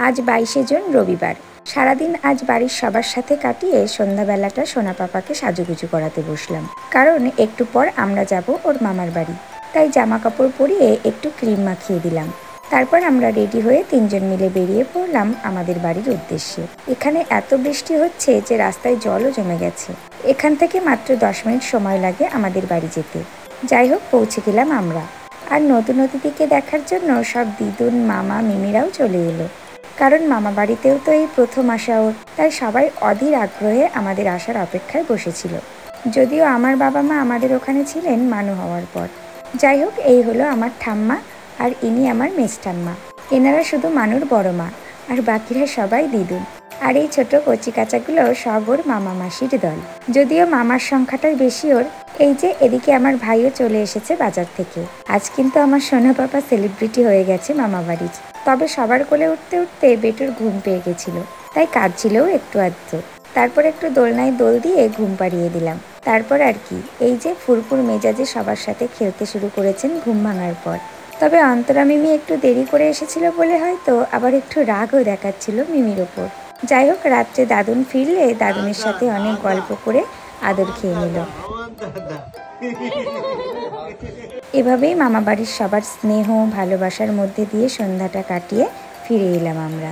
আজ 22শে জুন রবিবার। সারাদিন আজ বাড়ির সবার সাথে কাটিয়ে সন্ধ্যাবেলাটা সোনা পাপাকে সাজুগুজু করাতে বসলাম, কারণ একটু পর আমরা যাব ওর মামার বাড়ি। তাই জামা কাপড় পরিয়ে একটু ক্রিম মাখিয়ে দিলাম। তারপর আমরা রেডি হয়ে তিনজন মিলে বেরিয়ে পড়লাম আমাদের বাড়ির উদ্দেশ্যে। এখানে এত বৃষ্টি হচ্ছে যে রাস্তায় জলও জমে গেছে। এখান থেকে মাত্র 10 মিনিট সময় লাগে আমাদের বাড়ি যেতে। যাই হোক, পৌঁছে গেলাম আমরা। আর নতুন অতিথিকে দেখার জন্য সব দিদুন, মামা, মিমিরাও চলে এলো, কারণ মামা বাড়িতেও তো এই প্রথম আসা ওর। তাই সবাই অধীর আগ্রহে আমাদের আসার অপেক্ষায় বসেছিল। যদিও আমার বাবা মা আমাদের ওখানে ছিলেন মানু হওয়ার পর। যাই হোক, এই হলো আমার ঠাম্মা, আর ইনি আমার মেজ ঠাম্মা। এনারা শুধু মানুর বড় মা, আর বাকিরা সবাই দিদুন। আর এই ছোট কচি কাচাগুলো সব ওর মামা মাসির দল। যদিও মামার সংখ্যাটাই বেশি ওর। এই যে এদিকে আমার ভাইও চলে এসেছে বাজার থেকে। আজ কিন্তু আমার সোনা পাপা সেলিব্রিটি হয়ে গেছে মামা বাড়ির। তবে সবার কোলে উঠতে উঠতে বেটুর ঘুম পেয়ে গেছিল, তাই কাঁদছিলও একটু আধটু। তারপর একটু দোলনায় দোল দিয়ে ঘুম পাড়িয়ে দিলাম। তারপর আর কি, এই যে ফুরফুর মেজাজে সবার সাথে খেলতে শুরু করেছেন ঘুম ভাঙার পর। তবে অন্তরা মিমি একটু দেরি করে এসেছিল বলে হয়তো আবার একটু রাগও দেখাচ্ছিল মিমির ওপর। যাই হোক, রাত্রে দাদুন ফিরলে দাদুনের সাথে অনেক গল্প করে আদর খেয়ে নিল। এভাবেই মামা বাড়ির সবার স্নেহ ভালোবাসার মধ্যে দিয়ে সন্ধ্যাটা কাটিয়ে ফিরে এলাম আমরা।